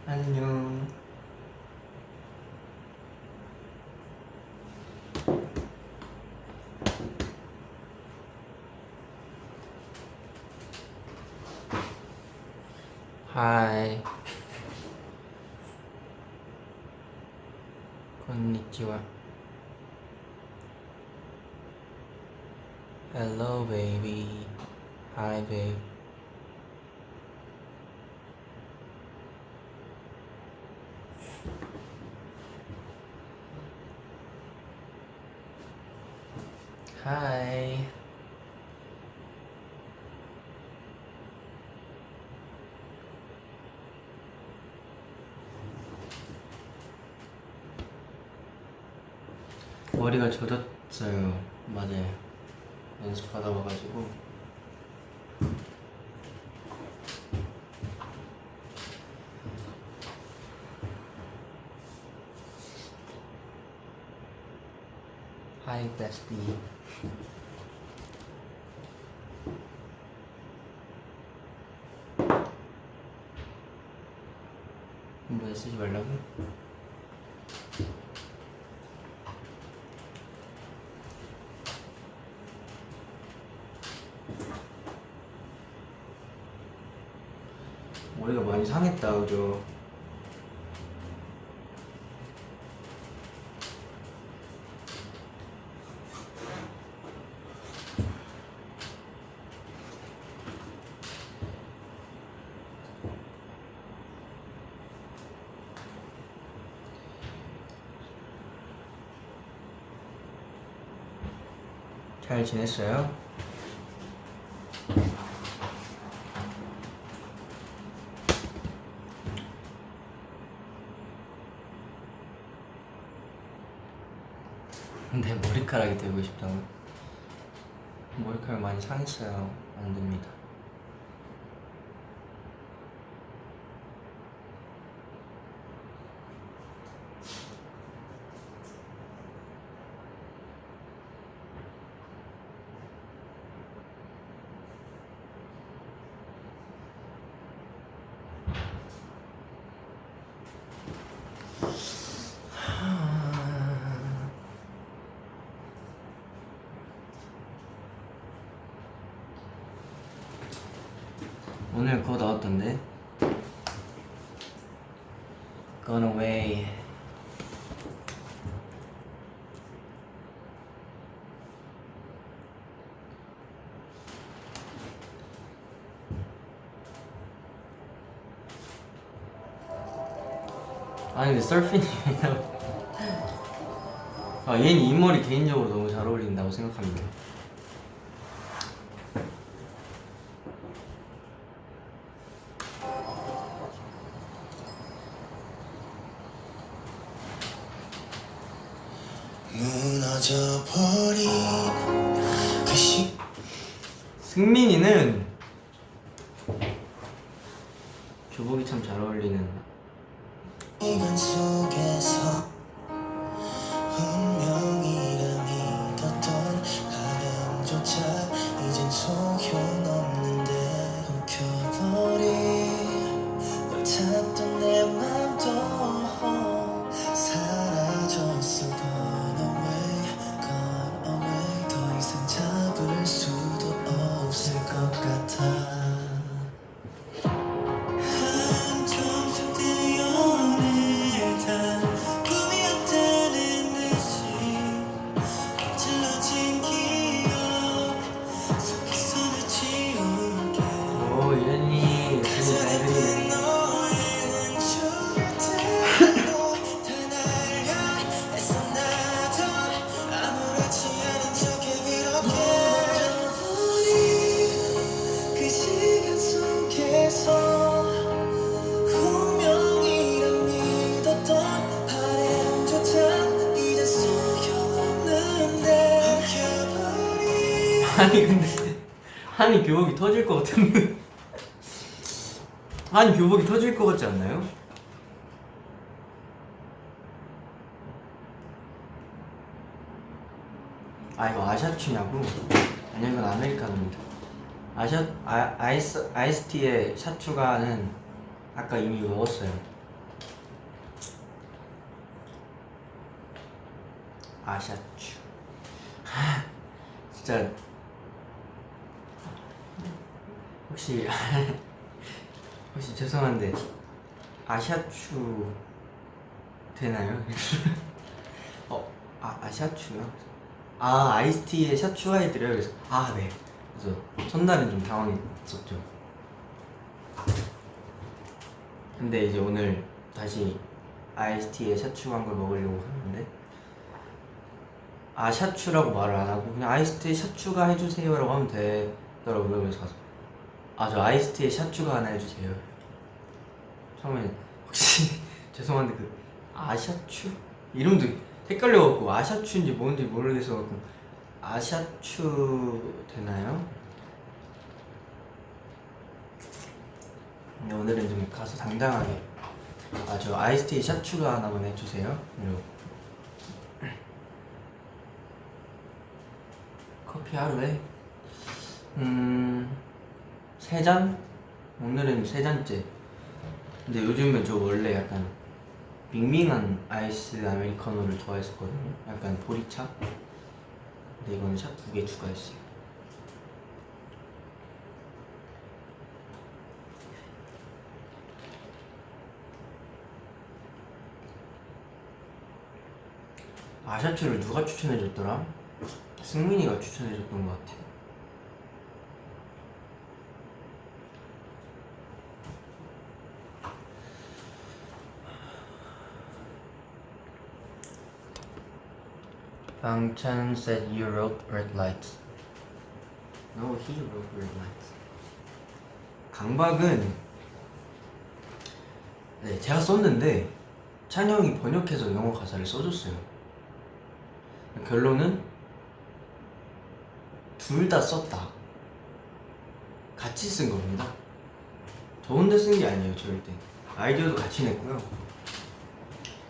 안녕. 하이. konnichiwa. Hello, baby. Hi, babe. Hi. 머리가 젖었어요. 맞아요. 연습하다 와가지고. Hi, bestie. 뭐야, 쓰지 말라고? 머리가 많이 상했다, 그죠? 잘 지냈어요? 내 머리카락이 되고 싶다고? 머리카락 많이 상했어요. 안 됩니다. 오늘 그거 나왔던데? Gone away. 아니 근데 서핑이 얘는 이 머리 개인적으로 너무 잘 어울린다고 생각합니다. 무너져버린 그 승민이는 교복이 참 잘 어울리는. 이간 속에서 운명이라 믿었던 가름조차 이젠 소용없는데 엉켜버린 널 찾던 내 맘도 사라졌어. Gone away 더 이상 잡을 수도 없을 것 같아. 아니 근데 한이 교복이 터질 것 같은데. 한이 교복이 터질 것 같지 않나요? 아 이거 아샤추냐고? 아니 이건 아메리카노입니다. 아이스티의 샤추가는 아까 이미 먹었어요. 아샤추. 진짜 혹시 혹시 죄송한데 아샤추 되나요? 아샤추요? 아이스티에 샤추 해드려요. 그래서 네. 그래서 첫날은 좀 당황했었죠. 근데 이제 오늘 다시 아이스티에 샤추 한 걸 먹으려고 하는데 샤추라고 말을 안 하고 그냥 아이스티에 샤추가 해주세요라고 하면 되더라고요. 그래서 가서 저 아이스티에 샤추가 하나 해주세요. 처음에 혹시 죄송한데 그 아샤추? 이름도 헷갈려갖고 아샤추인지 뭔지 모르겠어갖고 아샤추 되나요? 근데 오늘은 좀 가서 당당하게 저 아이스티 샤추가 하나만 해주세요. 그리고 커피 하루에 3잔? 오늘은 3잔째. 근데 요즘은 저 원래 약간 밍밍한 아이스 아메리카노를 좋아했었거든요. 약간 보리차. 근데 이거는 샷 2개 추가했어요. 샤추를 누가 추천해줬더라? 승민이가 추천해줬던 것 같아요. Bangchan said you wrote red lights. No, he wrote red lights. 강박은 네, 제가 썼는데 찬이 형이 번역해서 영어 가사를 써줬어요. 결론은 둘 다 썼다. 같이 쓴 겁니다. 저 혼자 쓴 게 아니에요, 절대. 아이디어도 같이 냈고요.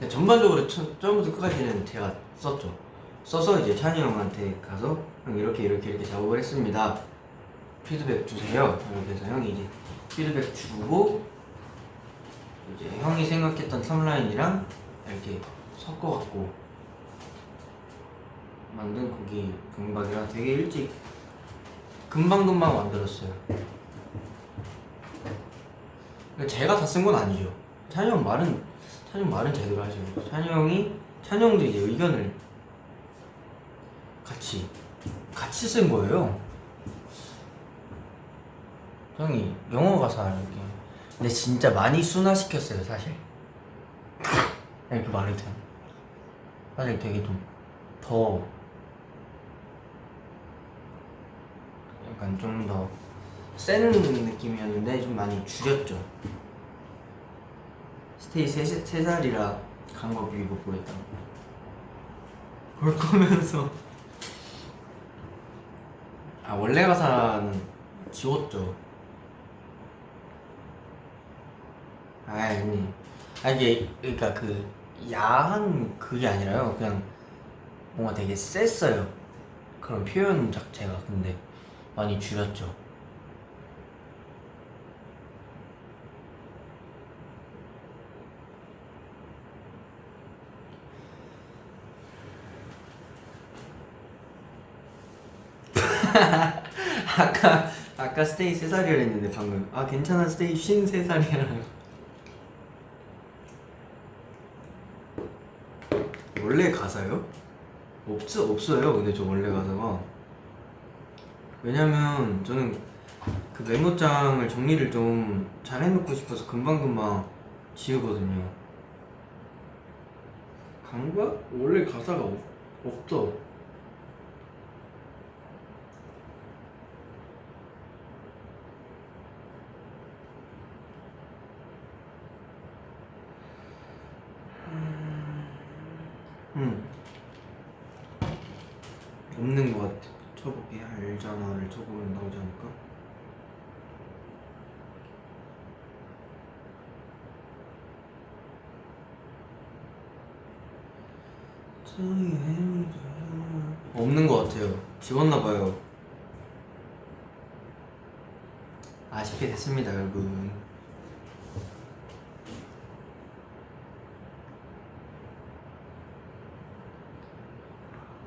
전반적으로 처음부터 끝까지는 제가 썼죠. 써서 이제 찬이 형한테 가서 형 이렇게 작업을 했습니다. 피드백 주세요. 이렇게 해서 형이 이제 피드백 주고 이제 형이 생각했던 탑라인이랑 이렇게 섞어갖고 만든 곡이 강박이라 되게 일찍 금방금방 만들었어요. 제가 다 쓴 건 아니죠. 찬이 형 말은 제대로 하시고 찬이 형도 이제 의견을 같이 쓴 거예요. 형이 영어 가사 이렇게. 근데 진짜 많이 순화시켰어요, 사실. 이렇게 말해도 돼요. 사실 되게 좀 더 약간 좀 더 센 느낌이었는데 좀 많이 줄였죠. 스테이 3살이라 강박 유기 못 보겠다고. 볼 거면서 원래 가사는 지웠죠. 아니 이게 그러니까 그 야한 그게 아니라요. 그냥 뭔가 되게 셌어요. 그런 표현 자체가. 근데 많이 줄였죠. 아까 스테이 3살이라 했는데 방금 괜찮아 스테이 53살이야. 원래 가사요? 없어요. 근데 저 원래 가사가 왜냐면 저는 그 메모장을 정리를 좀 잘 해놓고 싶어서 금방금방 지우거든요. 강박? 원래 가사가 없어. 없는 것 같아. 쳐볼게. 알잖아를 쳐보면 나오지 않을까? 없는 것 같아요. 지웠나봐요. 아쉽게 됐습니다, 여러분.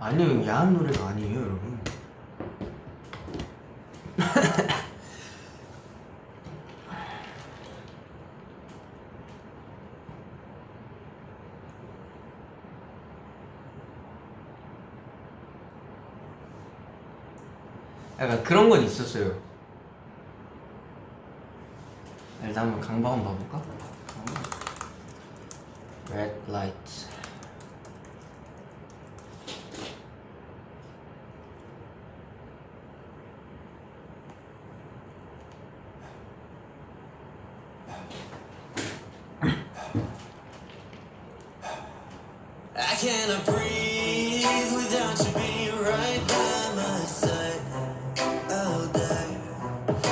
아니요, 야한 노래가 아니에요, 여러분. 약간 그런 건 있었어요. 일단 한번 강박 한번 봐볼까? Red lights. I cannot breathe without you being right by my side all day.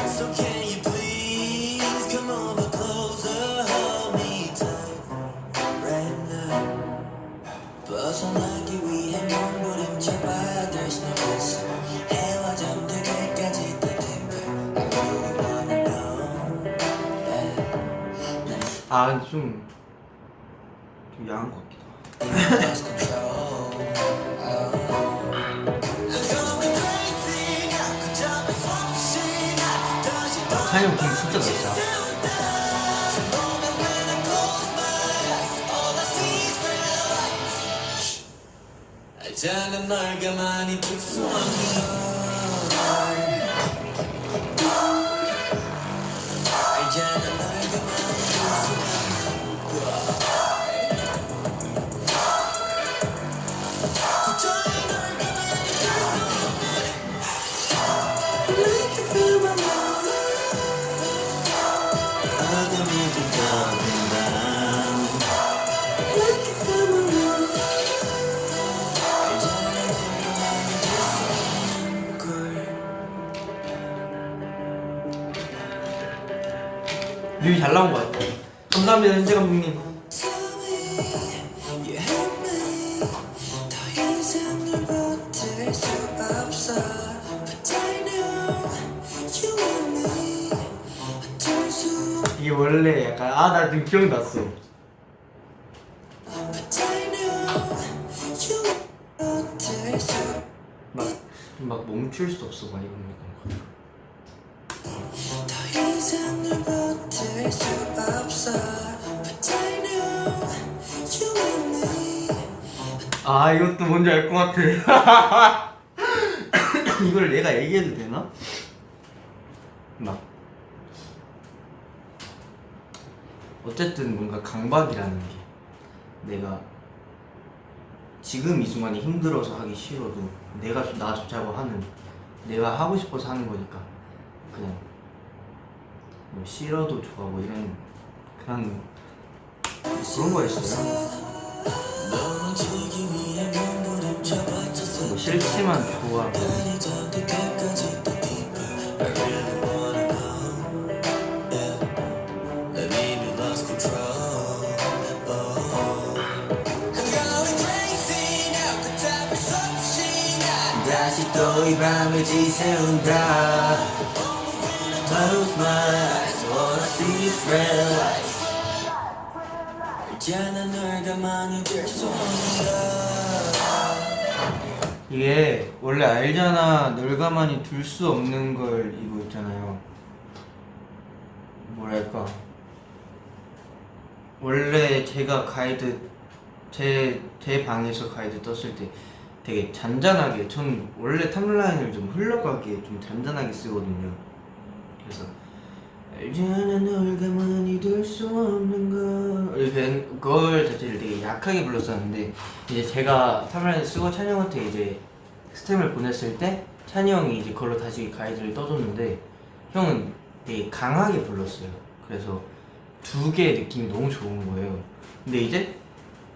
So can you please come over closer, hold me tight right now. 벗어나기 위해 몸부림쳐봐, there's no answer. 해와 잠들 때까지 the deeper I really wanna know. Yeah. 아 근데 좀 야한 것 같기도 하고. Lost control. 찬영 공 진짜 넓다. 알잖아 널 가만히 둘 수 없는 걸. 알잖아 널 가만히 둘 수 없는 걸. 도저히 널 가만히 둘 수 없는 걸. Make you feel my love. 어둠이 두꺼운 밤. Make you feel my love. 뮤비 잘 나온 것 같아요. 감사합니다, 현재 감독님. 이게 원래 약간 나 지금 기억났어. 막 멈출 수 없어, 막 이런 거. 이것도 뭔지 알 것 같아. 이걸 내가 얘기해도 되나? 막 어쨌든 뭔가 강박이라는 게 내가 지금 이 순간이 힘들어서 하기 싫어도 내가 나 좋자고 하는, 내가 하고 싶어서 하는 거니까 그냥 뭐 싫어도 좋아 뭐 이런 그런 거였어요. 뭐 싫지만 좋아. 다시 또 이 밤을 지새운다. Close my eyes, wanna see this red light. 있잖아 널 가만히 둘 수 없는 걸. 이게 원래 알잖아 널 가만히 둘 수 없는 걸, 이거 있잖아요. 뭐랄까, 원래 제가 가이드 제 방에서 가이드 떴을 때 되게 잔잔하게, 전 원래 탑라인을 좀 흘러가게 좀 잔잔하게 쓰거든요. 그래서 알잖아 널 가만히 둘 수 없는 걸, 이렇게 그걸 자체를 되게 약하게 불렀었는데, 이제 제가 탑라인을 쓰고 찬이 형한테 이제 스템을 보냈을 때 찬이 형이 이제 그걸로 다시 가이드를 떠줬는데 형은 되게 강하게 불렀어요. 그래서 두 개의 느낌이 너무 좋은 거예요. 근데 이제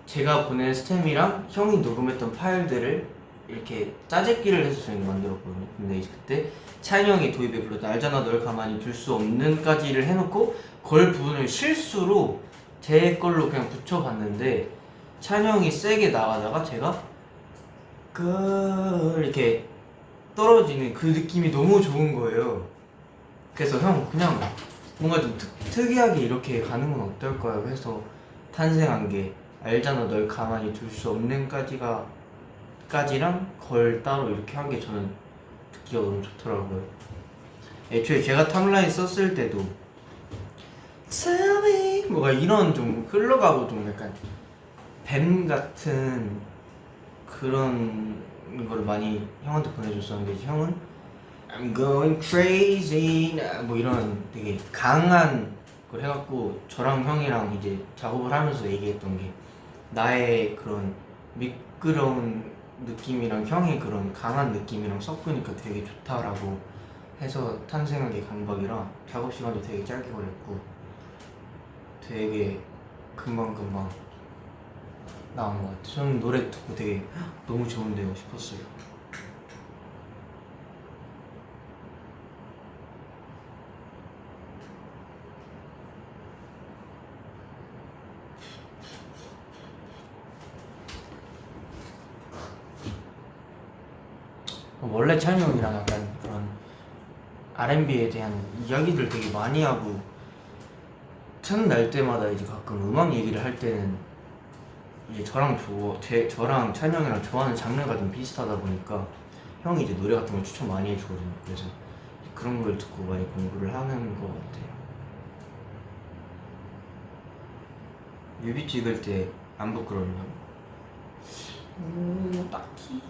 제가 보낸 스템이랑 형이 녹음했던 파일들을 이렇게 짜집기를 해서 저희가 만들었거든요. 근데 이제 그때 찬이 형이 도입에 불렀던 알잖아 널 가만히 둘 수 없는 까지를 해놓고 걸 부분을 실수로 제 걸로 그냥 붙여봤는데 찬이 형이 세게 나가다가 제가 이렇게 떨어지는 그 느낌이 너무 좋은 거예요. 그래서 형 그냥 뭔가 좀 특이하게 이렇게 가는 건 어떨까요? 해서 탄생한 게 알잖아 널 가만히 둘 수 없는까지가 빗까지랑 걸 따로 이렇게 한 게 저는 듣기가 너무 좋더라고요. 애초에 제가 탑라인 썼을 때도 Tell me 뭐가 이런 좀 흘러가고 좀 약간 뱀 같은 그런 걸 많이 형한테 보내줬었는데 이제 형은 I'm going crazy 뭐 이런 되게 강한 걸 해갖고 저랑 형이랑 이제 작업을 하면서 얘기했던 게 나의 그런 미끄러운 느낌이랑 형의 그런 강한 느낌이랑 섞으니까 되게 좋다라고 해서 탄생한 게 강박이라 작업 시간도 되게 짧게 걸렸고 되게 금방금방 나온 것 같아요. 저는 노래 듣고 되게 너무 좋은데요 싶었어요. 원래 찬이 형이랑 약간 그런 R&B에 대한 이야기들 되게 많이 하고 틈날 때마다 이제 가끔 음악 얘기를 할 때는 이제 저랑 찬이 형이랑 좋아하는 장르가 좀 비슷하다 보니까 형이 이제 노래 같은 걸 추천 많이 해주거든요. 그래서 그런 걸 듣고 많이 공부를 하는 것 같아요. 뮤비 찍을 때 안 부끄럽나요? 딱히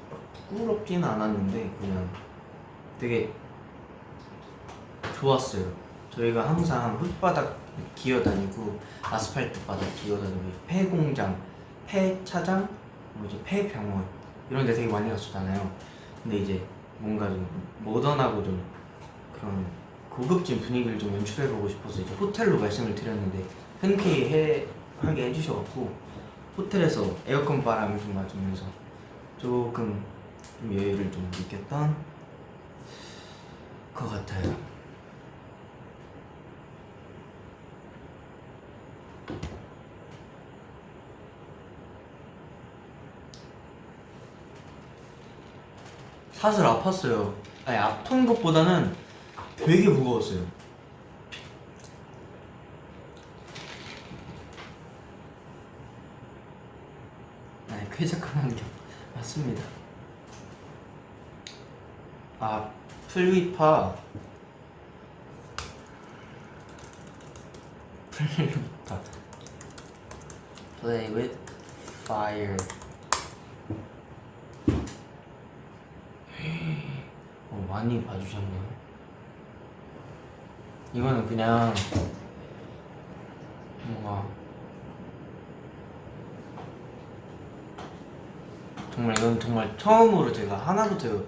부끄럽지는 않았는데 그냥 되게 좋았어요. 저희가 항상 흙바닥 기어다니고 아스팔트 바닥 기어다니고 폐공장, 폐차장, 뭐 이제 폐병원 이런 데 되게 많이 갔었잖아요. 근데 이제 뭔가 좀 모던하고 좀 그런 고급진 분위기를 좀 연출해보고 싶어서 이제 호텔로 말씀을 드렸는데 흔쾌히 하게 해주셔갖고 호텔에서 에어컨 바람을 좀 맞으면서 조금 좀 여유를 좀 느꼈던 것 같아요. 사슬 아팠어요. 아니 아픈 것보다는 되게 무거웠어요. 아니 쾌적한 환경 맞습니다. 아 풀위파 Play with fire. 많이 봐주셨네요. 이거는 그냥 뭔가 정말 이건 정말 처음으로 제가 하나부터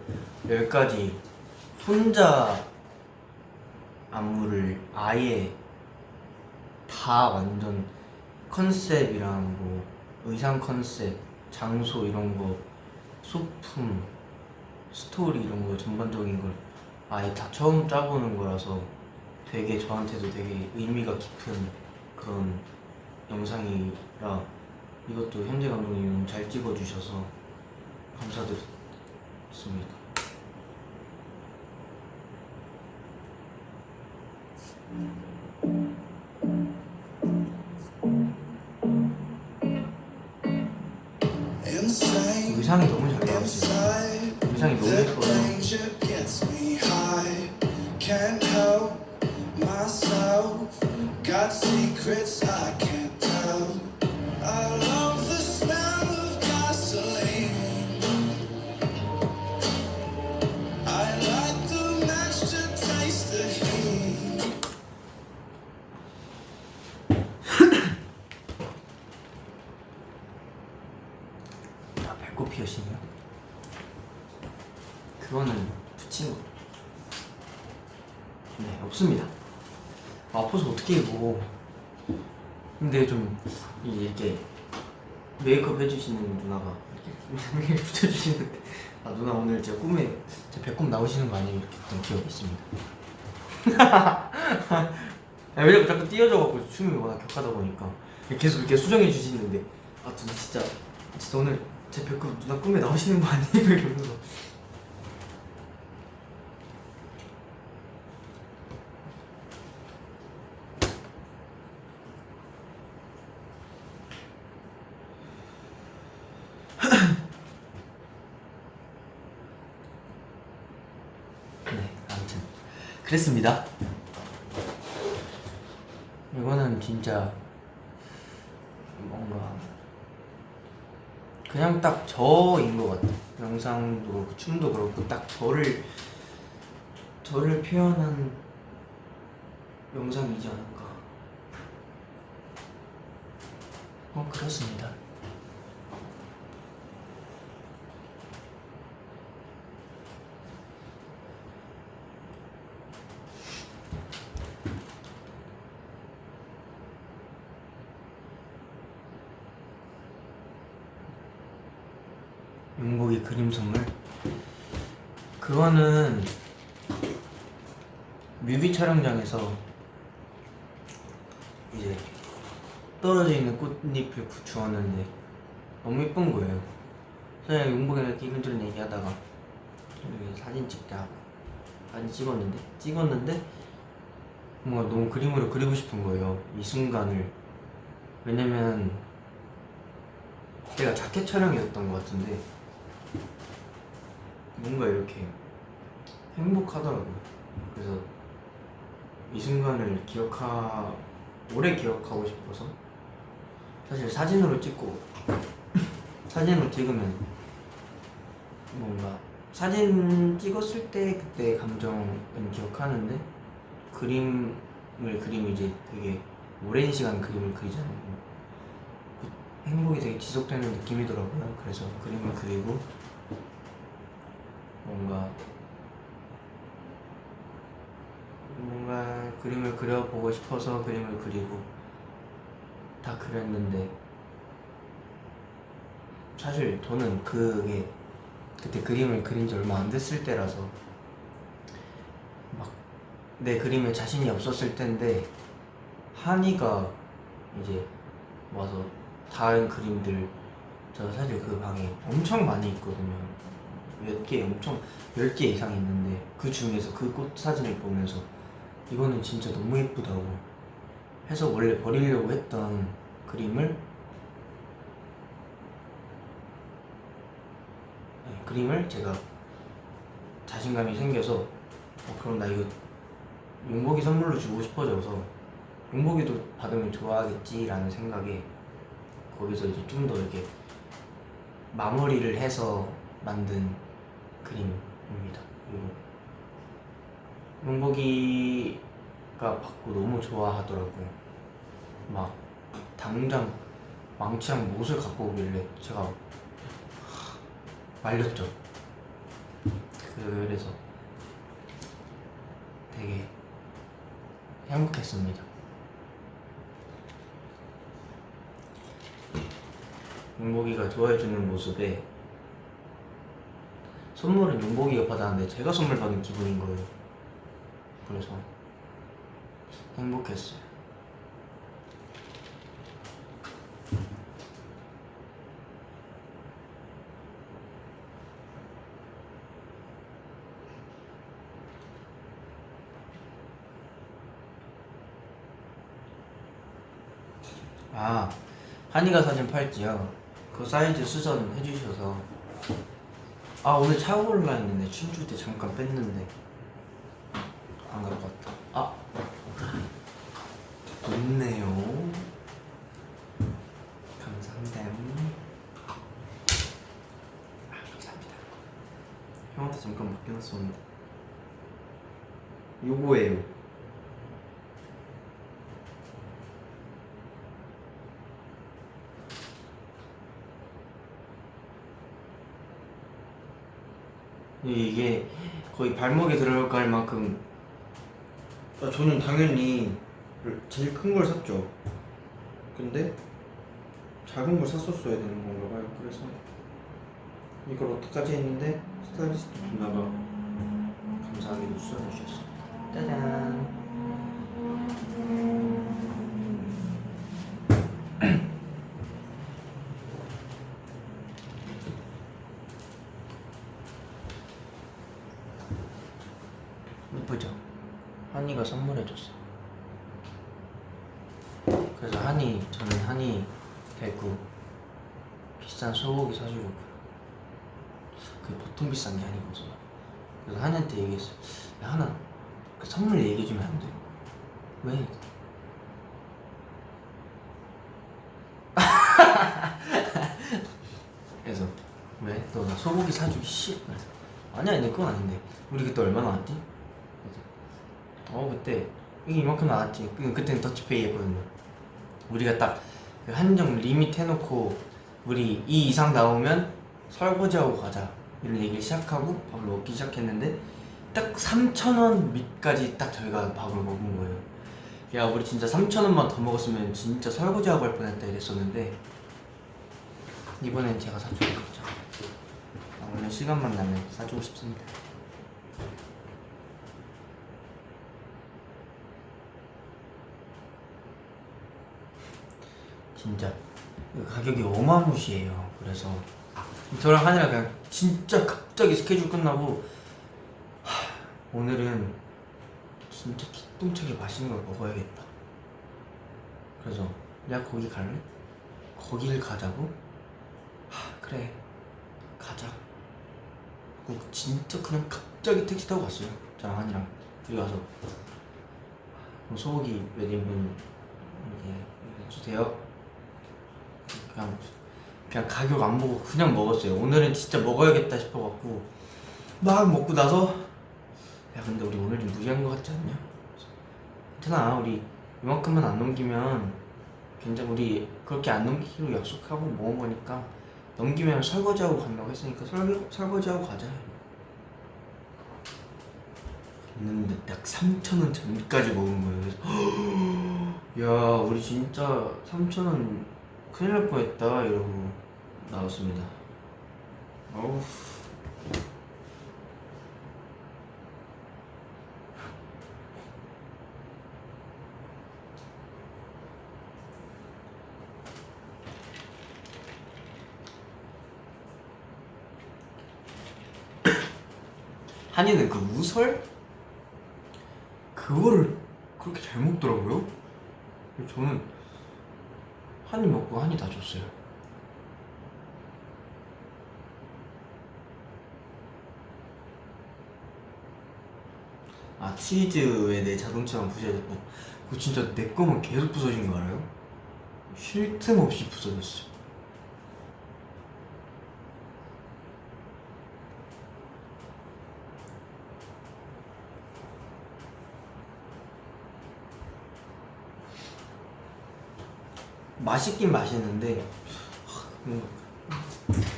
10까지 혼자 안무를 아예 다 완전 컨셉이랑 뭐 의상 컨셉, 장소 이런 거, 소품, 스토리 이런 거 전반적인 걸 아예 다 처음 짜보는 거라서 되게 저한테도 되게 의미가 깊은 그런 영상이라 이것도 현재 감독님이 너무 잘 찍어주셔서 감사드립니다. 의상이 너무 잘 나왔어요. 의상이 너무 예뻐요. Can't help myself. Got secrets I can't tell. I love the smell of gasoline. I like the match to taste the heat. 아, 배꼽 피어싱이요? 그거는 붙인 거. 네, 없습니다. 아파서 어떻게 입어. 근데 좀 이렇게 메이크업 해주시는 누나가 이렇게 붙여주시는데 아 누나 오늘 제 꿈에 제 배꼽 나오시는 거 아니에요? 이렇게 했던 기억이 있습니다. 왜냐면 자꾸 띄워져갖고 춤이 워낙 격하다 보니까 계속 이렇게 수정해 주시는데 아 누나 진짜 오늘 제 배꼽 누나 꿈에 나오시는 거 아니에요? 이러면서 그랬습니다. 이거는 진짜 뭔가 그냥 딱 저인 것 같아. 영상도 그렇고 춤도 그렇고 딱 저를 표현한 영상이지 않을까. 그렇습니다. 용복이 그림 선물? 그거는 뮤비 촬영장에서 이제 떨어져 있는 꽃잎을 주웠는데 너무 예쁜 거예요. 그냥 용복이랑 이렇게 이런저런 얘기하다가 여기 사진 찍자 사진 찍었는데 뭔가 너무 그림으로 그리고 싶은 거예요. 이 순간을. 왜냐면 그때가 자켓 촬영이었던 것 같은데 뭔가 이렇게 행복하더라고요. 그래서 이 순간을 오래 기억하고 싶어서 사실 사진으로 찍으면 뭔가 사진 찍었을 때 그때 감정은 기억하는데 그림을 그리면 이제 되게 오랜 시간 그림을 그리잖아요. 그 행복이 되게 지속되는 느낌이더라고요. 그래서 그림을 그리고 뭔가 그림을 그려보고 싶어서 그림을 그리고 다 그렸는데 사실 저는 그때 그림을 그린 지 얼마 안 됐을 때라서 막 내 그림에 자신이 없었을 때인데 한이가 이제 와서 다른 그림들 저 사실 그 방에 엄청 많이 있거든요. 몇 개, 엄청 10개 이상 있는데 그 중에서 그 꽃 사진을 보면서 이거는 진짜 너무 예쁘다고 해서 원래 버리려고 했던 그림을 제가 자신감이 생겨서 그럼 나 이거 용복이 선물로 주고 싶어져서 용복이도 받으면 좋아하겠지라는 생각에 거기서 이제 좀 더 이렇게 마무리를 해서 만든 그림입니다. 그리고 용복이가 받고 너무 좋아하더라고요. 막 당장 망치랑 못을 갖고 오길래 제가 말렸죠. 그래서 되게 행복했습니다. 용복이가 좋아해주는 모습에 선물은 용복이가 받았는데 제가 선물 받은 기분인 거예요. 그래서 행복했어요. 한이가 사진 팔찌요. 그 사이즈 수전 해주셔서 오늘 차 고르려 했는데 춤출 때 잠깐 뺐는데 안 갈 것 같다. 좋네요. 감사합니다. 감사합니다. 형한테 잠깐 맡겨놨었는데 요거예요. 이게 거의 발목에 들어갈 만큼 저는 당연히 제일 큰 걸 샀죠. 근데 작은 걸 샀었어야 되는 건가 봐요. 그래서 이걸 어떡하지 했는데 스타일리스트 누나가 감사하게도 써주셨어요. 짜잔. 예쁘죠? 한이가 선물해줬어. 그래서 저는 한이 데리고 비싼 소고기 사주려고요. 그게 보통 비싼 게 아니거든요. 그래서 한이한테 얘기했어요. 야, 한아, 그 선물 얘기해주면 안 돼? 왜? 그래서 왜? 너 나 소고기 사주기 싫어. 그래서 아니야 아니 그건 아닌데 우리 그때 얼마 나왔지? 그래서 그때 이게 이만큼 나왔지. 그때는 더치페이 했거든요. 우리가 딱 그 한정 리밋 해놓고 우리 이 이상 나오면 설거지하고 가자 이런 얘기를 시작하고 밥을 먹기 시작했는데 딱 3,000원 밑까지 딱 저희가 밥을 먹은 거예요. 야 우리 진짜 3,000원만 더 먹었으면 진짜 설거지하고 할 뻔했다 이랬었는데 이번엔 제가 사주겠죠. 오늘 시간만 나면 사주고 싶습니다. 진짜 가격이 어마무시해요. 그래서 저랑 한이랑 그냥 진짜 갑자기 스케줄 끝나고 오늘은 진짜 기똥차게 맛있는 걸 먹어야겠다. 그래서 야 거기 갈래? 거길 가자고? 그래 가자. 진짜 그냥 갑자기 택시 타고 갔어요. 저랑 한이랑 둘이 가서 소고기 몇 인분 이렇게 해주세요. 그냥 가격 안 보고 그냥 먹었어요. 오늘은 진짜 먹어야겠다 싶어갖고 막 먹고 나서 야 근데 우리 오늘 좀 무리한 것 같지 않냐? 괜찮아 우리 이만큼만 안 넘기면 괜찮아. 우리 그렇게 안 넘기기로 약속하고 먹은 거니까 넘기면 설거지하고 간다고 했으니까 설거지하고 가자. 근데 딱 3,000원 전까지 먹은 거예요. 그래서 야 우리 진짜 3,000원 큰일 날 뻔했다 이러고 나왔습니다. 어우. 한이는 그 우설? 그거를 그렇게 잘 먹더라고요. 저는 한입 먹고 한입 다 줬어요. 치즈에 내 자동차만 부서졌고 그거 진짜 내 거만 계속 부서진 거 알아요? 쉴 틈 없이 부서졌어. 맛있긴 맛있는데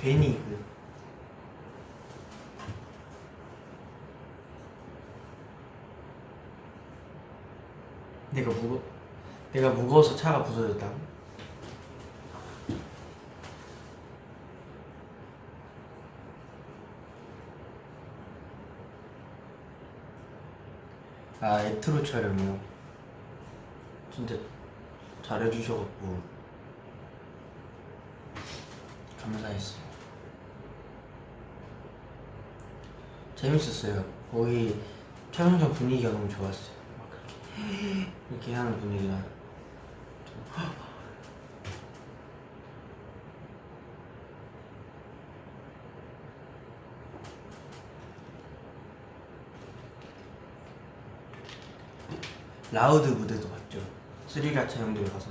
괜히 내가 무거워서 차가 부서졌다고? 에트로 촬영이요. 진짜 잘해주셔갖고 감사했어요. 재밌었어요. 거기 촬영장 분위기가 너무 좋았어요. 막 이렇게 하는 분위기가 라우드 무대도 봤죠. 스리라 촬영들 가서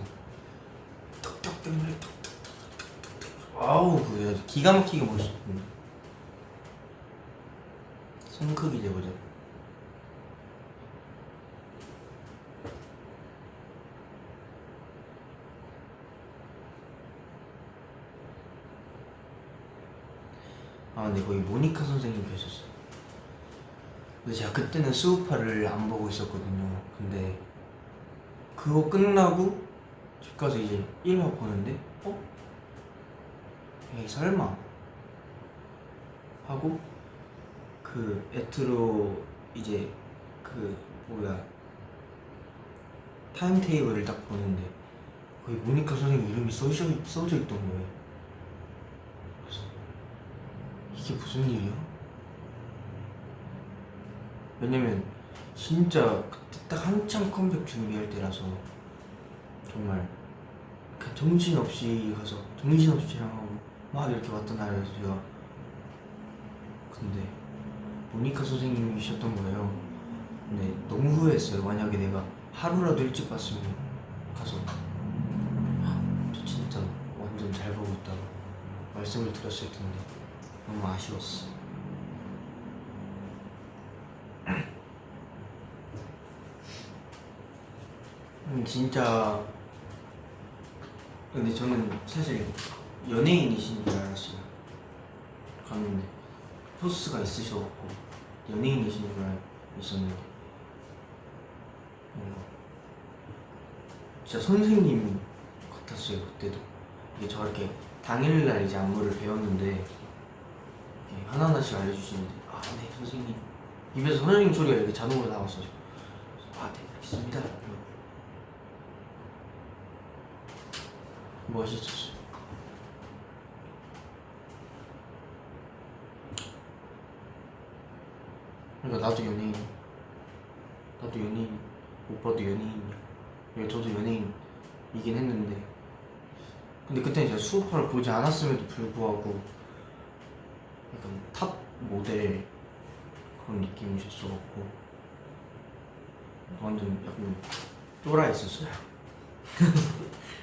톡톡톡 노래 톡톡톡톡톡 아우 그 기가 막히게 멋있거든요. 손 크기 재보자. 근데 거기 모니카 선생님 계셨어요. 근데 제가 그때는 수우파를 안 보고 있었거든요. 근데 그거 끝나고 집 가서 이제 1화 보는데 에이 설마 하고 그 에트로 이제 그 뭐야 타임테이블을 딱 보는데 거기 모니카 선생님 이름이 써져 있던 거예요. 그래서 이게 무슨 일이야? 왜냐면 진짜 그때 딱 한참 컴백 준비할 때라서 정말 그냥 정신없이 가서 정신없이 촬영하고 막 이렇게 왔던 날이었어요. 근데 모니카 선생님이셨던 거예요. 근데 너무 후회했어요. 만약에 내가 하루라도 일찍 갔으면 가서 저 진짜 완전 잘 보고 있다고 말씀을 드렸을 텐데 너무 아쉬웠어. 진짜 근데 저는 사실 연예인이신 줄 알았어요. 갔는데 포스가 있으셔갖고 연예인이신 줄 알고 있었는데 진짜 선생님 같았어요. 그때도 이게 저렇게 당일날 이제 안무를 배웠는데 이렇게 하나하나씩 알려주시는데 아 네 선생님 입에서 선생님 소리가 이렇게 자동으로 나왔어요. 아 네 알겠습니다. 멋있었어요. 그러니까 나도 연예인, 오빠도 연예인이야. 저도 연예인이긴 했는데 근데 그때 제가 수우파를 보지 않았음에도 불구하고 약간 탑 모델 그런 느낌이셨어갖고 완전 약간 쫄아 있었어요.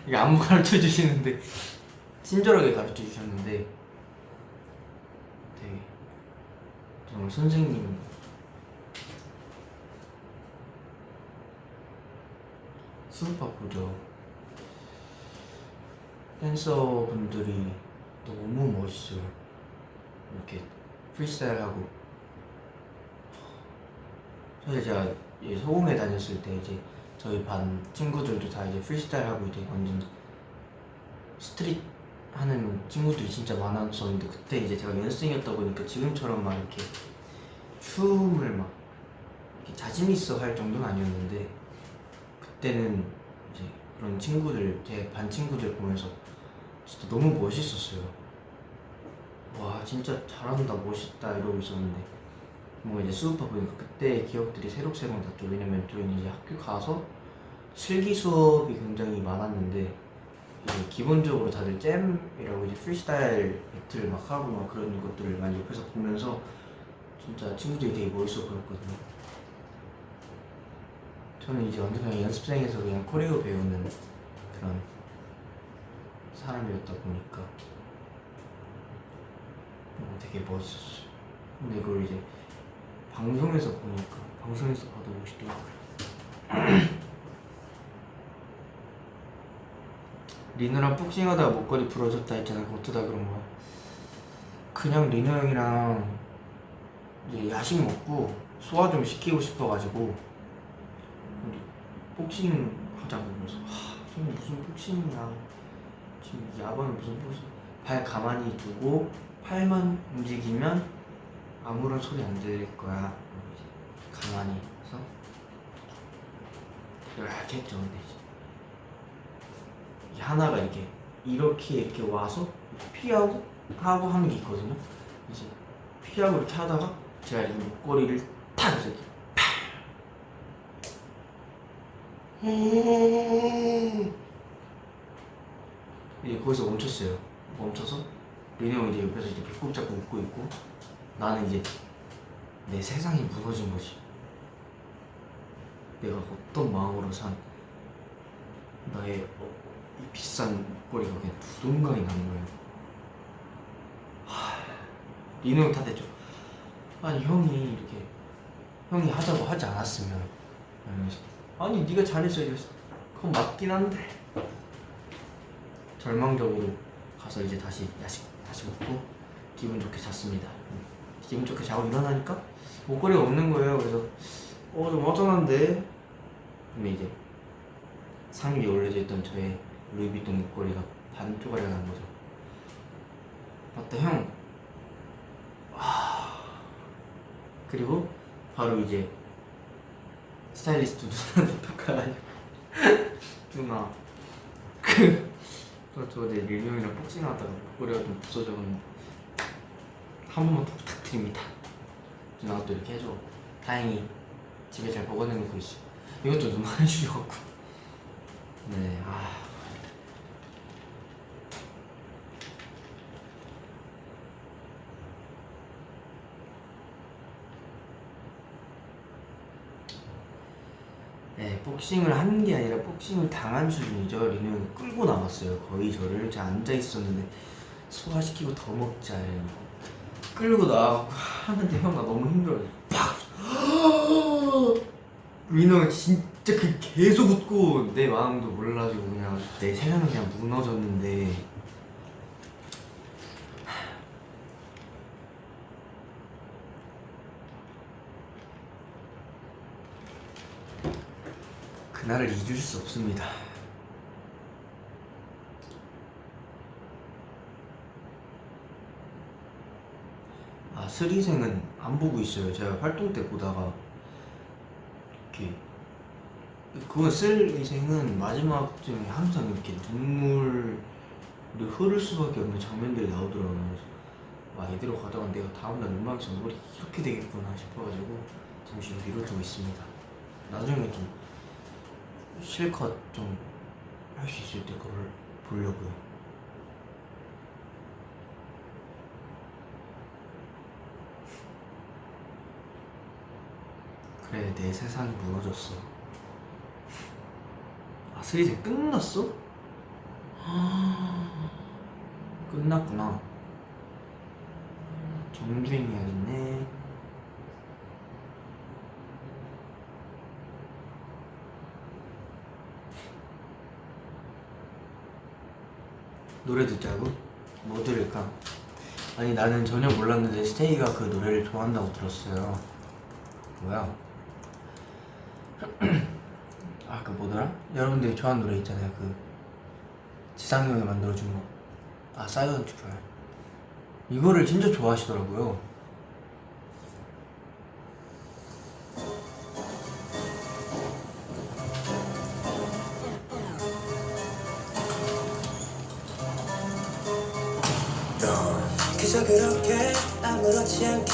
이게 안무 가르쳐 주시는데 친절하게 가르쳐 주셨는데 되게 정말 선생님 수우파 보죠. 댄서분들이 너무 멋있어요. 이렇게 프리스타일하고 사실 제가 소공에 다녔을 때 이제 저희 반 친구들도 다 이제 프리스타일하고 이제 완전 스트릿 하는 친구들이 진짜 많았었는데 그때 이제 제가 연습생이었다 보니까 지금처럼 막 이렇게 춤을 막 이렇게 자신 있어 할 정도는 아니었는데 그때는 이제 그런 친구들 제 반 친구들 보면서 진짜 너무 멋있었어요. 와 진짜 잘한다 멋있다 이러고 있었는데 뭔가 이제 수업하 보니까 그때의 기억들이 새록새록 났죠. 왜냐면 저희는 이제 학교 가서 실기 수업이 굉장히 많았는데 이제 기본적으로 다들 잼이라고 이제 프리스타일 배틀 막 하고 막 그런 것들을 많이 옆에서 보면서 진짜 친구들이 되게 멋있어 보였거든요. 저는 이제 완전 그냥 연습생에서 그냥 코레오 배우는 그런 사람이었다 보니까 되게 멋있었어요. 근데 그걸 이제 방송에서 보니까 방송에서 봐도 멋있더라고요. 리노랑 복싱하다가 목걸이 부러졌다 했잖아. 그거 어쩌다 그런 거야? 그냥 리노 형이랑 이제 야식 먹고 소화 좀 시키고 싶어가지고 우리 복싱 하자고 그래서 지금 무슨 복싱이야 지금 야구는 무슨 복싱 발 가만히 두고 팔만 움직이면 아무런 소리 안 들릴 거야. 가만히 해서 이렇게 했죠. 근데 이제 하나가 이렇게 와서 피하고 하고 하는 게 있거든요. 이제 피하고 이렇게 하다가 제가 이 목걸이를 탁 해서 이렇게 이제 거기서 멈췄어요. 멈춰서 리네 형이 이제 옆에서 이제 배꼽 잡고 웃고 있고 나는 이제 내 세상이 무너진 거지. 내가 어떤 마음으로 산 나의 이 비싼 목걸이가 그냥 두동강이 나는 거예요. 리노 형 탓했죠. 아니 형이 하자고 하지 않았으면 이러면서 아니 네가 잘했어 이랬어. 그건 맞긴 한데 절망적으로 가서 이제 다시 야식 먹고 기분 좋게 잤습니다. 기분 좋게 자고 일어나니까 목걸이가 없는 거예요. 그래서 좀 허전한데 근데 이제 상 위에 올려져 있던 저의 루이비통 목걸이가 반 쪼가리가 난 거죠. 맞다 형. 그리고 바로 이제 스타일리스트 누나한테 톡가가지고 누나 저 어제 밀리 형이랑 복싱하다가 목걸이가 좀 부서져서 한 번만 부탁드립니다. 누나가 또 이렇게 해줘. 다행히 집에 잘 보관해놓고 있어. 이것도 누나 해주셔갖고 네 네, 복싱을 한 게 아니라 복싱을 당한 수준이죠. 리노 형이 끌고 나왔어요. 거의 저를 제가 앉아 있었는데 소화시키고 더 먹자 이래놓고 끌고 나와갖고 하는데 형아 너무 힘들어요. 팍! 리노 형 진짜 그 계속 웃고 내 마음도 몰라지고 그냥 내 세상은 그냥 무너졌는데 그날을 잊을 수 없습니다. 아, 스리생은 안 보고 있어요. 제가 활동 때 보다가 이렇게 그건 스리생은 마지막쯤에 항상 이렇게 눈물이 흐를 수밖에 없는 장면들이 나오더라고요. 그래서 와, 이대로 가다가 내가 다음날 음악에서 노래 이렇게 되겠구나 싶어가지고 잠시 미뤄두고 있습니다. 나중에 좀 실컷 좀 할 수 있을 때 그걸 보려고요. 그래, 내 세상이 무너졌어. 아, 스리생 끝났어? 끝났구나. 정주행 해야겠네. 노래 듣자고? 뭐 들을까? 아니, 나는 전혀 몰랐는데 스테이가 그 노래를 좋아한다고 들었어요. 뭐야? 아, 그 뭐더라? 여러분들이 좋아하는 노래 있잖아요. 그 지상이 형이 만들어준 거. 아, 사이언트 펄. 이거를 진짜 좋아하시더라고요. 그저 그렇게 아무렇지 않게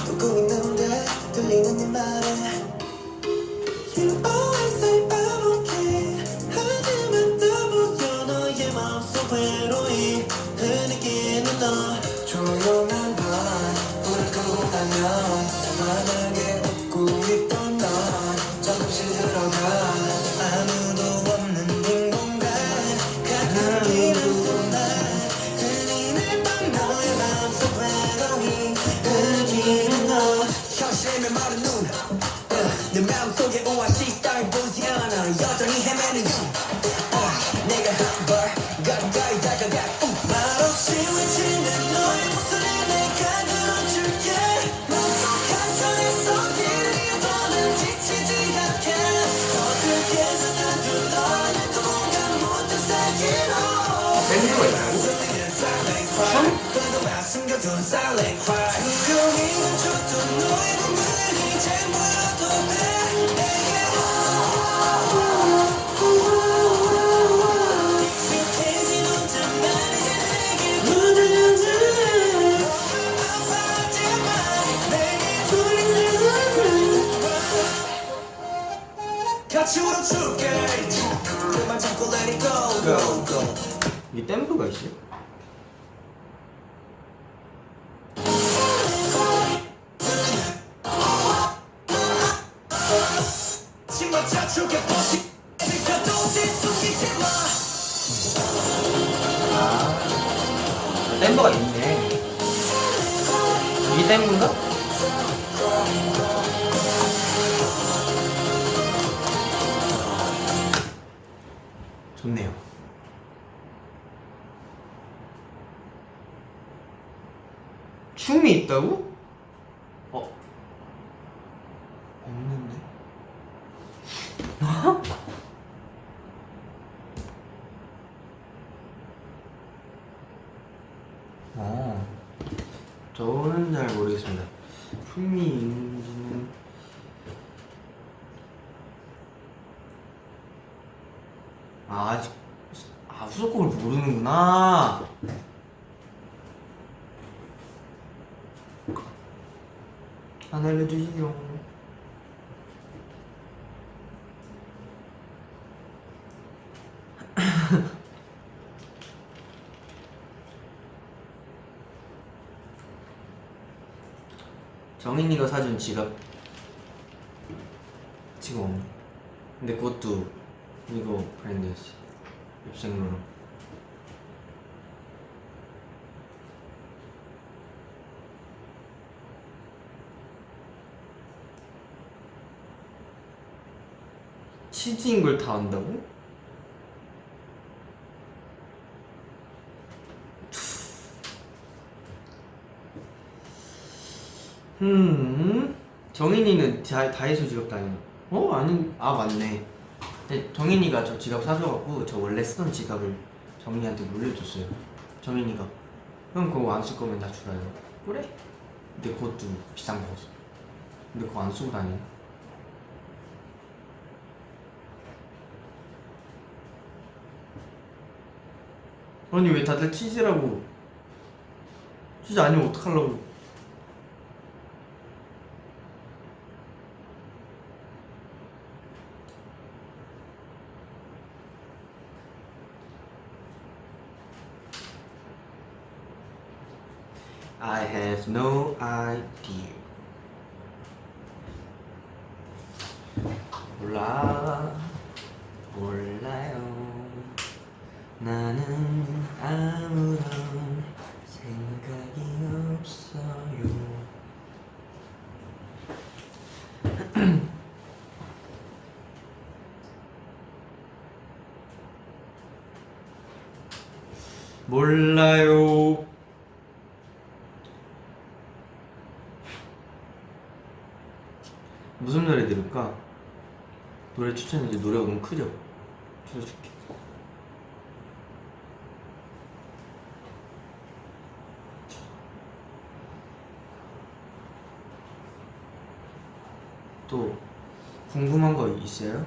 웃고 있는데 들리는 네 말에 You always say I'm okay 하지만 또 보여 너의 마음속 외로이 흐느끼는 너 조용한 밤 불을 끄고 나면 만하게 웃고 있던 넌 조금씩 들어가 아무도 없는 빈 공간 가끔 비는 순간 들리는 밤 너의 마음속 외로이 흐느끼는 너 현실의 메마른 눈 내 마음속에 오아시스 따윈 보이지 않아 여전히 헤매는 you 내가 한발 가까이 다가가 말없이 외치는 너의 목소리 내가 들어줄게 맘속 한편에서 길을 잃어도 지치지 않게 서툴게 젖은 두 너의 누군가 못해 살기로 밴드가 있나요? 숨겨둔 silent cry 조용히 멈췄던 너의 눈물을 이제 물어도 돼 익숙해진 혼자만 이제 내게 묻어주는 아파하지만 내게 소리를 같이 울어줄게 그만 잡고 let it go go go 이게 댐프가 있어요? 아, 댐프가 있네. 이게 댐프인가? 좋네요. 춤이 있다고? 없는데? 저는 잘 모르겠습니다. 춤이 있는지는 아직 수록곡을 모르는구나. 안 알려주시죠. 정인이가 사준 지갑 스티커 없네. 근데 그것도 이거 브랜드였어. 입생로로. 치즈인 걸 다 안다고? 정인이는 다이소 지갑 다니나? 아니, 맞네. 근데 정인이가 저 지갑 사줘갖고 저 원래 쓰던 지갑을 정인이한테 물려줬어요. 정인이가 형 그거 안 쓸 거면 나 주라요. 그래? 근데 그것도 비싼 거였어. 근데 그거 안 쓰고 다니네. 아니 왜 다들 치즈라고? 치즈 아니면 어떡하려고? I have no idea. 몰라요. 나는 아무런 생각이 없어요. 몰라요. 무슨 노래 들을까? 노래 추천해줘. 노래가 너무 크죠? 틀어줄게. 또 궁금한 거 있어요?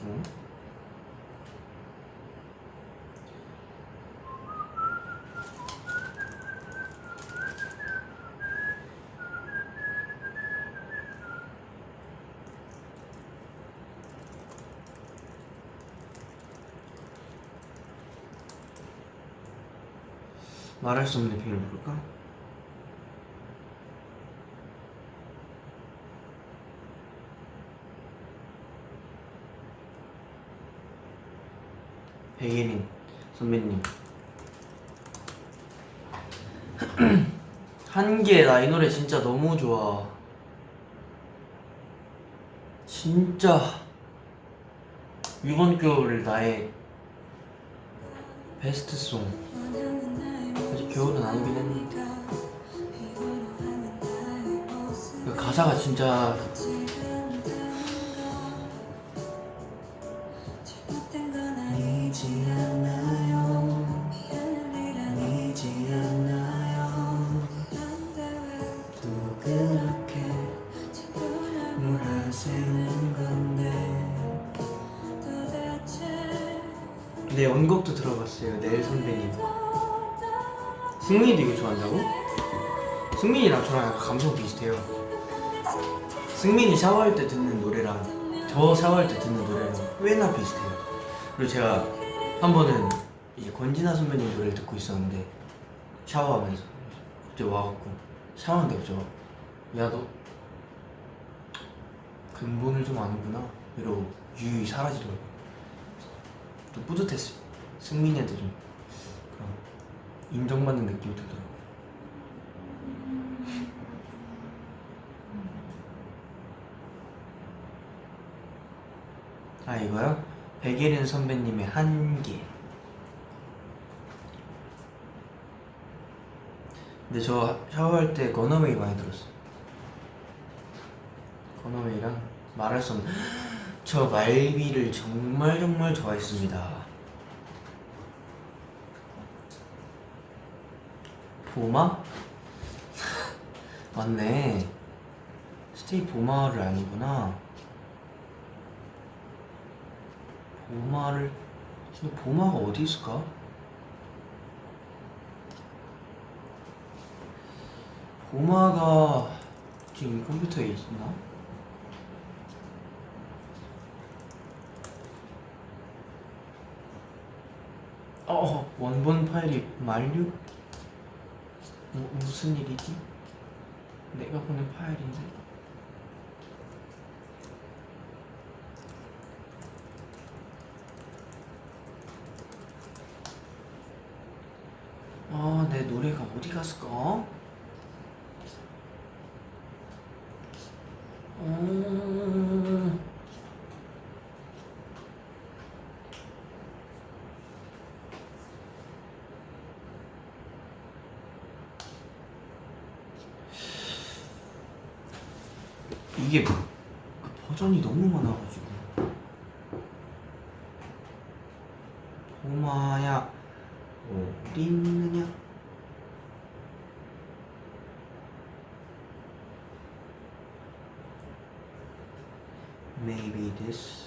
응? 말할 수 없는 비밀 볼까? 백예린 선배님 한계. 나 이 노래 진짜 너무 좋아. 진짜 이번 겨울을 나의 베스트 송. 아직 겨울은 아니긴 했는데 그 가사가 진짜 니지 않나요 니지 않나요 또 그렇게 몰아세운 건데. 네, 원곡도 들어봤어요. 넬 선배님. 승민이도 이거 좋아한다고? 승민이랑 저랑 약간 감성 비슷해요. 승민이 샤워할 때 듣는 노래랑 저 샤워할 때 듣는 노래랑 꽤나 비슷해요. 그리고 제가 한 번은 이제 권진아 선배님 노래를 듣고 있었는데 샤워하면서 갑자기 와갖고 샤워하는데 갑자기 야 너 근본을 좀 아는구나 이러고 유유히 사라지더라고요. 좀 뿌듯했어요. 승민이한테 좀 그런 인정받는 느낌이 들더라고요. 아 이거요? 백예린 선배님의 한계. 근데 저 샤워할 때 건어웨이 많이 들었어요. 건어웨이랑 말할 수 없는 저 말비를 정말 정말 좋아했습니다. 보마? 맞네. 스테이 보마를 아니구나. 보마를 지금 보마가 어디 있을까? 보마가 지금 컴퓨터에 있나? 원본 파일이 만류? 무슨 일이지? 내가 보낸 파일인데. 아, 내 노래가 어디 갔을까? 이게 그 버전이 너무 많아가지고. 보마야 어디 있느냐? Maybe this.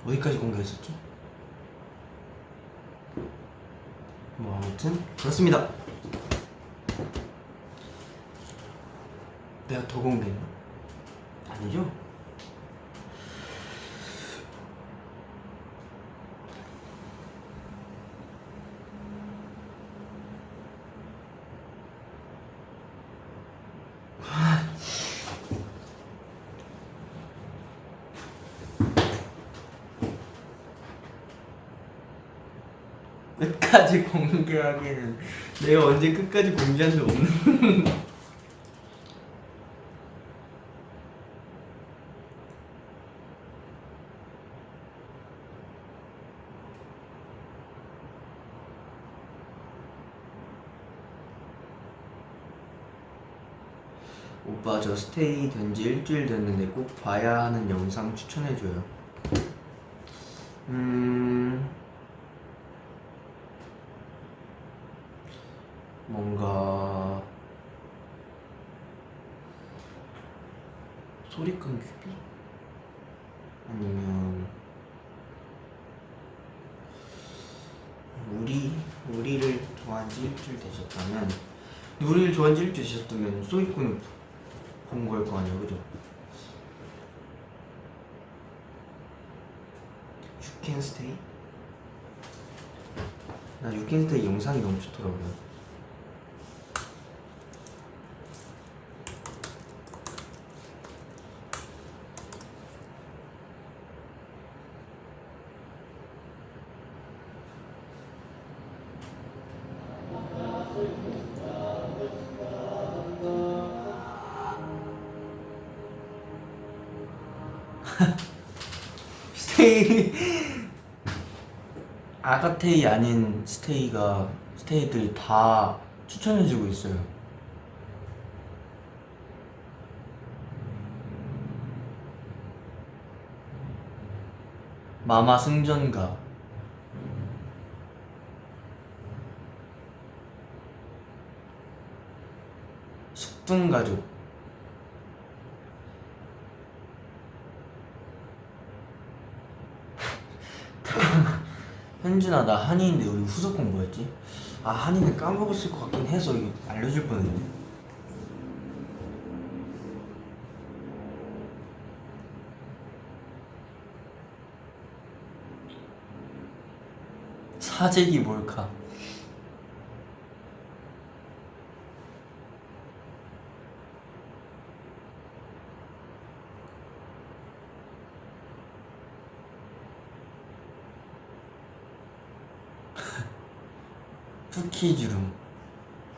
어디까지 공개했었지? 뭐 아무튼 그렇습니다. 내가 더 공개했나? 아니죠? 끝까지 공개하기에는 내가 언제 끝까지 공개한 적 없는. 오빠 저 스테이 된 지 일주일 됐는데 꼭 봐야 하는 영상 추천해줘요. 뭔가 소리끈 큐비? 아니면 우리를 좋아한 지 일주일 되셨다면, 우리를 좋아한 지 일주일 되셨다면 소리끈을 본 걸 거 아니야, 그죠? You Can Stay? 나 You Can Stay 영상이 너무 좋더라고요. 스테이 아가테이 아닌 스테이들 다 추천해주고 있어요. 마마 승전가, 숙둥가족, 현준아 나 한이인데 우리 후속곡 뭐였지? 아 한이는 까먹었을 것 같긴 해서 이거 알려줄 뻔했네. 사재기 몰카. 쿠키주름,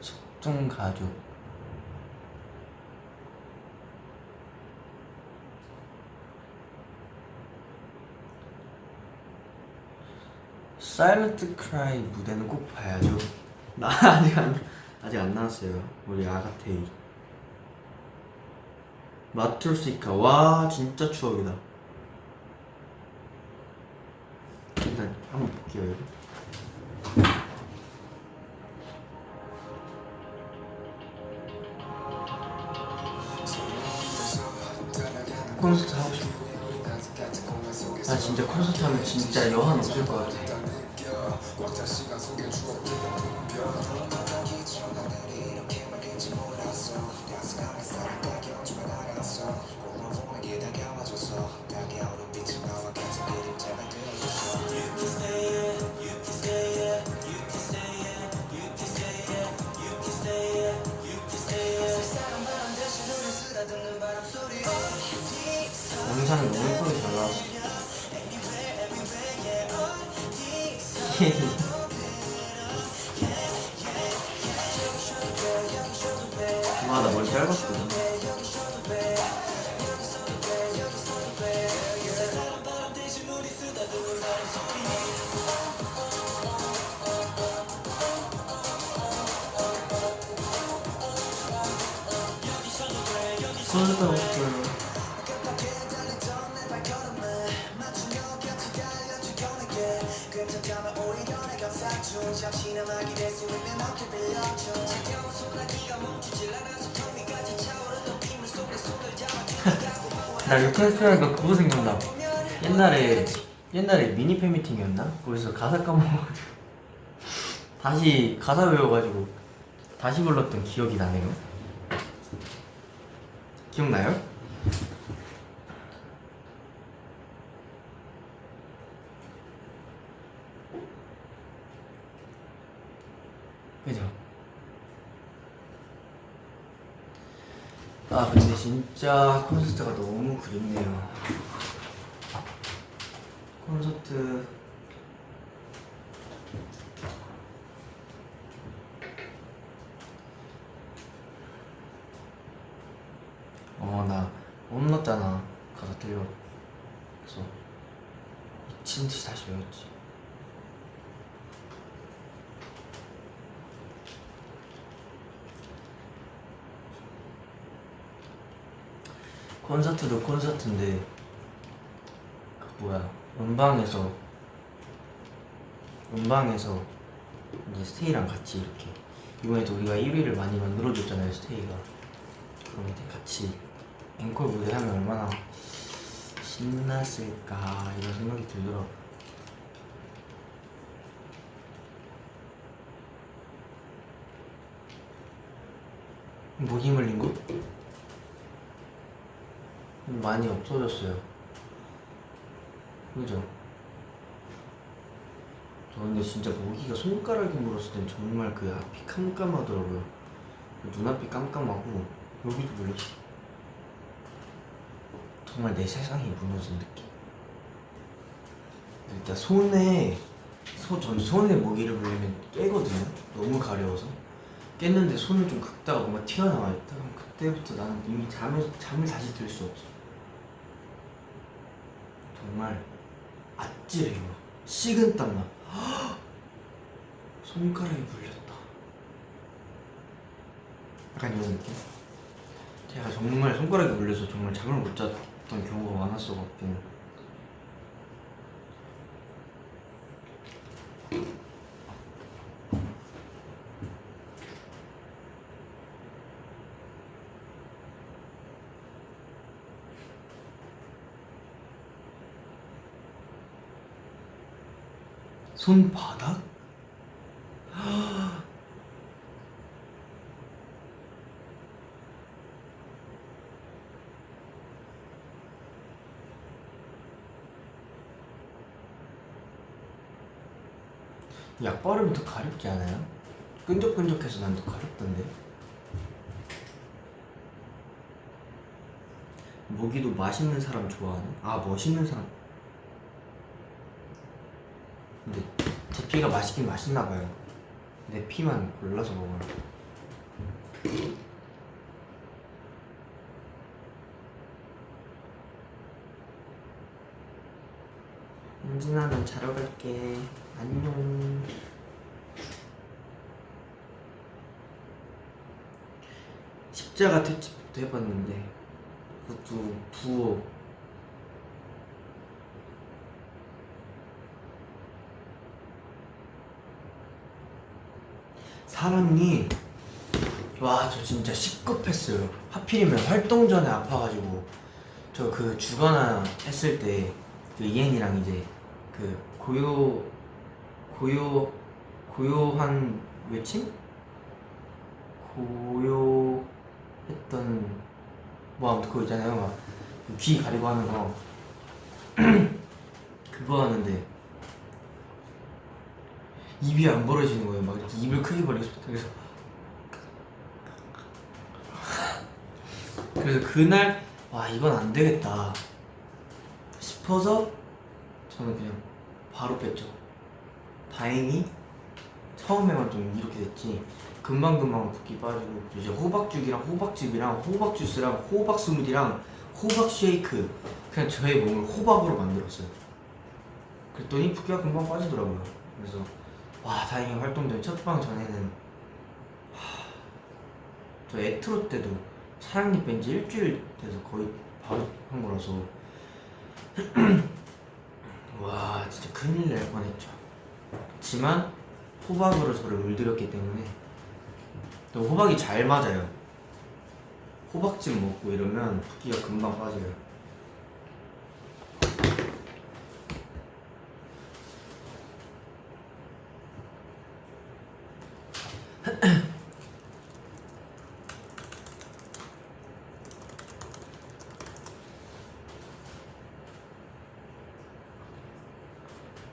속둥가족, 사일런트 크라이 무대는 꼭 봐야죠. 나 아직 안 나왔어요. 우리 아가테이. 마툴시카 와 진짜 추억이다. 일단 한번 볼게요. 여기. 콘서트 하고 싶어. 나 진짜 콘서트 하면 진짜 여한 없을 것 같아. 영상이 너무 예쁘게 잘 나왔어. 와, 나 머리 짧았거든. 콘서트 하고 싶어요. 나 요크레스트라니까 그거 생각나. 옛날에 미니 팬미팅이었나? 거기서 가사 까먹어가지고 다시 가사 외워가지고 다시 불렀던 기억이 나네요. 기억나요? 그죠? 아 근데 진짜 콘서트가 너무 그립네요. 콘서트 나 혼났잖아. 가사 들려. 그래서 미친 듯이 다시 외웠지. 콘서트도 콘서트인데 그 뭐야 음방에서 이제 스테이랑 같이 이렇게 이번에도 우리가 1위를 많이 만들어줬잖아요. 스테이가. 그럼 이제 같이 앵콜 무대 하면 얼마나 신났을까 이런 생각이 들더라고. 모기 물린 거? 많이 없어졌어요. 그죠? 저 근데 진짜 모기가 손가락에 물었을 땐 정말 그 앞이 깜깜하더라고요. 눈앞이 깜깜하고 여기도 물렸어. 정말 내 세상이 무너진 느낌. 일단 손에 모기를 물리면 깨거든요. 너무 가려워서. 깼는데 손을 좀 긁다가 뭔가 튀어나와 있다. 그럼 그때부터 나는 이미 잠을 다시 들 수 없어. 정말 아찔해요. 식은땀 나. 손가락이 물렸다. 약간 이런 느낌? 제가 정말 손가락이 물려서 정말 잠을 못 잤던 경우가 많았어가지고. 손바닥? 약 바르면 더 가렵지 않아요? 끈적끈적해서 난 더 가렵던데. 모기도 맛있는 사람 좋아하는? 아 멋있는 사람. 근데 제 피가 맛있긴 맛있나봐요. 내 피만 골라서 먹어요. 은진아 난 자러 갈게. 안녕. 십자가 특집도 해봤는데 그것도 부어. 사람이 와 저 진짜 시급했어요. 하필이면 활동 전에 아파가지고 저 그 주간화 했을 때 그 이엔이랑 이제 그 고요한 외침? 고요했던 뭐 아무튼 그거 있잖아요. 막 귀 가리고 하는 거 그거 하는데 입이 안 벌어지는 거예요. 막 이렇게 입을 크게 벌리고 싶다. 그래서 그날 와 이건 안 되겠다 싶어서 저는 그냥 바로 뺐죠. 다행히 처음에만 좀 이렇게 됐지 금방금방 붓기 빠지고 이제 호박죽이랑 호박즙이랑 호박 주스랑 호박 스무디랑 호박 쉐이크 그냥 저의 몸을 호박으로 만들었어요. 그랬더니 붓기가 금방 빠지더라고요. 그래서 와 다행히 활동된 첫방 전에는 저 에트로 때도 사랑니 뺀지 일주일 돼서 거의 바로 한 거라서 와 진짜 큰일 날 뻔했죠. 하지만 호박으로 저를 물들였기 때문에 또 호박이 잘 맞아요. 호박즙 먹고 이러면 붓기가 금방 빠져요.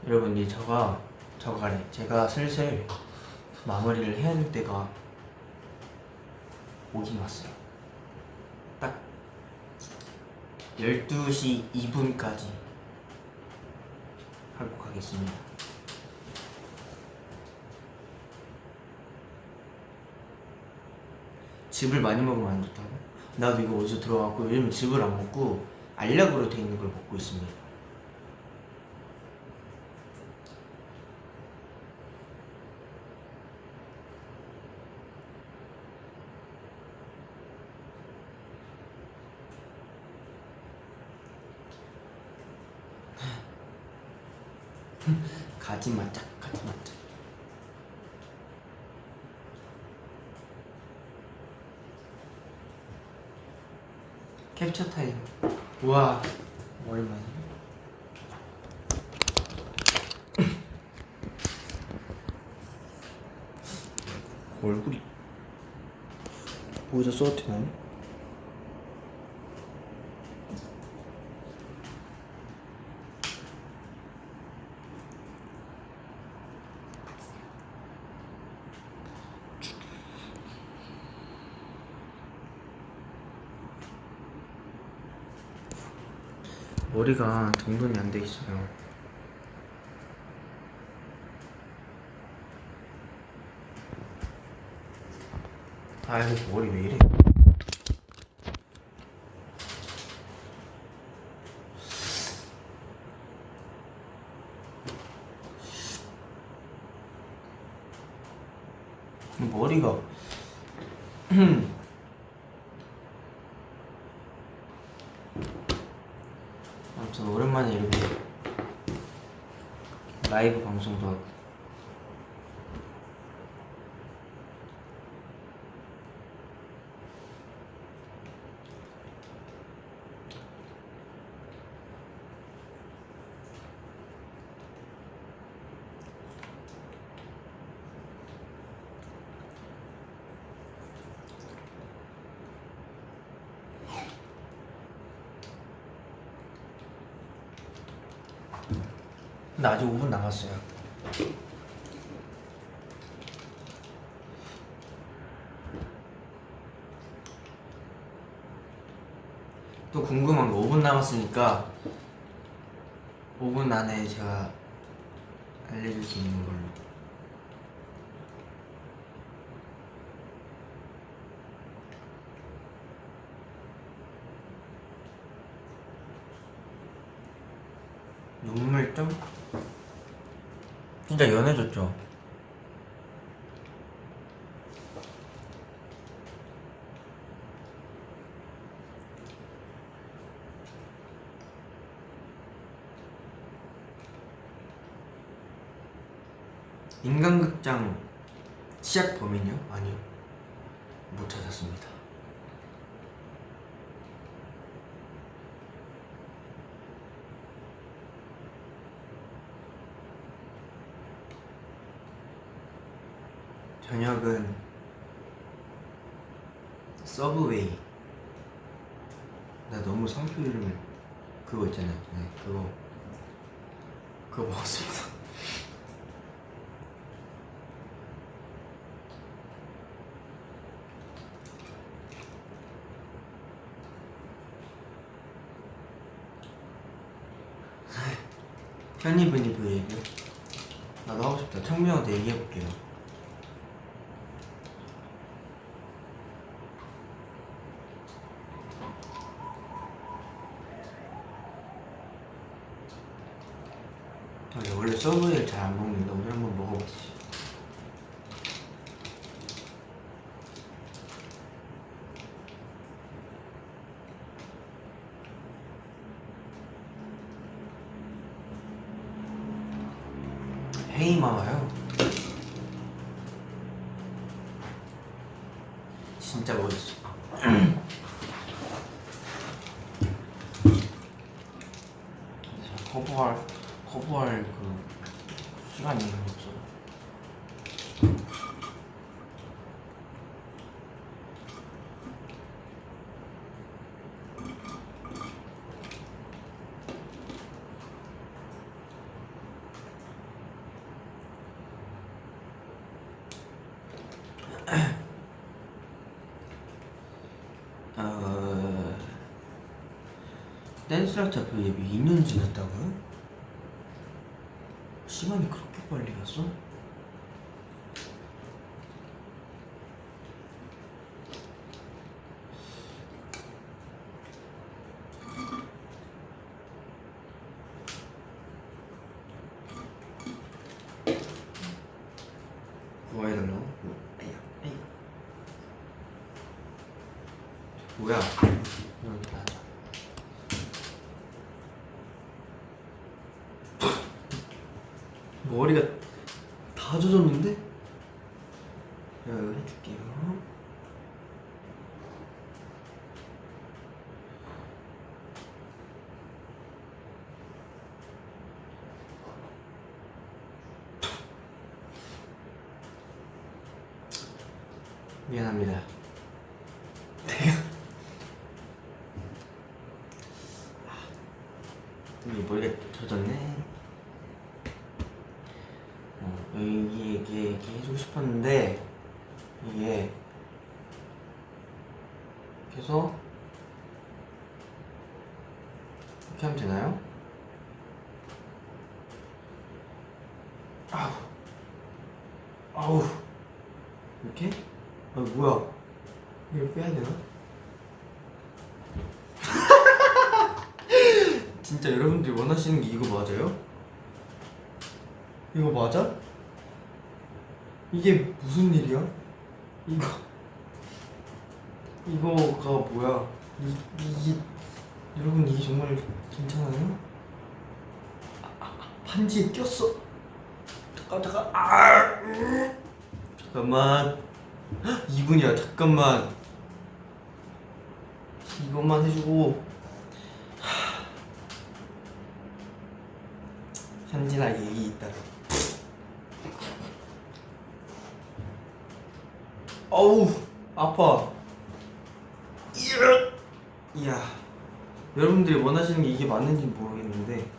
여러분 이제 제가 슬슬 마무리를 해야 될 때가 오긴 왔어요. 딱 12시 2분까지 하고 가겠습니다. 즙을 많이 먹으면 안 좋다고? 나도 이거 어디서 들어왔고 요즘 즙을 안 먹고 알약으로 돼 있는 걸 먹고 있습니다. 가지 마짝. 캡처 타임. 우와 오랜만에. 얼굴이 모자 써도 되나요? 머리가 정돈이 안 돼 있어요. 아 이거 머리 왜 이래? 머리가 아무튼 오랜만에 이렇게 라이브 방송도 하고 근데 아직 5분 남았어요. 또 궁금한 거 5분 남았으니까 5분 안에 제가 알려줄 수 있는 걸로. 눈물 좀? 진짜 연해졌죠? 인간극장 시작 범인이요? 아니요, 못 찾았습니다. 저녁은 서브웨이. 나 너무 상표 이름을 그거 있잖아요. 네, 그거 먹었습니다. 현이분이 그 얘기요? 나도 하고 싶다. 청명한테 얘기해볼게요. 원래 서브웨이를 잘 안 먹는데 오늘 한번 먹어봤지. 헤이마와요? 진짜 멋있어. 커버할 그 시간이 없어. 댄스락 잡혀 예비 2년 지났다고요? 시간이 그렇게 빨리 갔어? 뭐 해달라고? 아야. 뭐야? 머리가 다 젖었는데? 이거 해줄게요. 미안합니다. 이게 머리가 젖었네. 이게 해주고 싶었는데 이게 계속 이렇게 하면 되나요? 아우 이렇게? 뭐야, 이걸 빼야 되나? 진짜 여러분들이 원하시는 게 이거 맞아요? 이거 맞아? 이게 무슨 일이야? 이거가 뭐야? 이게 여러분, 이게 정말 괜찮아요? 반지에 꼈어. 잠깐만. 2분이야. 잠깐만. 이것만 해주고. 현진아, 얘기 있다. 어우, 아파. 이야, 여러분들이 원하시는 게 이게 맞는지 모르겠는데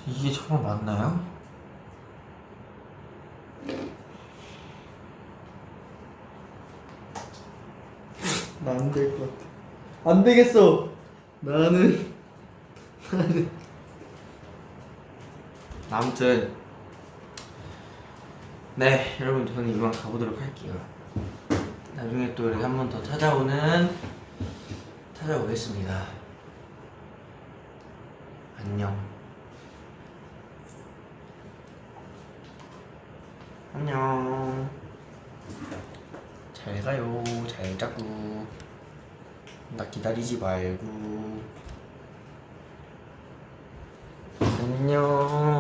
이게 정말 맞나요? 나 안 될 것 같아. 안 되겠어. 나는 아무튼 네, 여러분, 저는 이만 가보도록 할게요. 나중에 또 이렇게 한 번 더 찾아오겠습니다. 안녕. 안녕. 잘 가요. 잘 자고. 나 기다리지 말고. 안녕.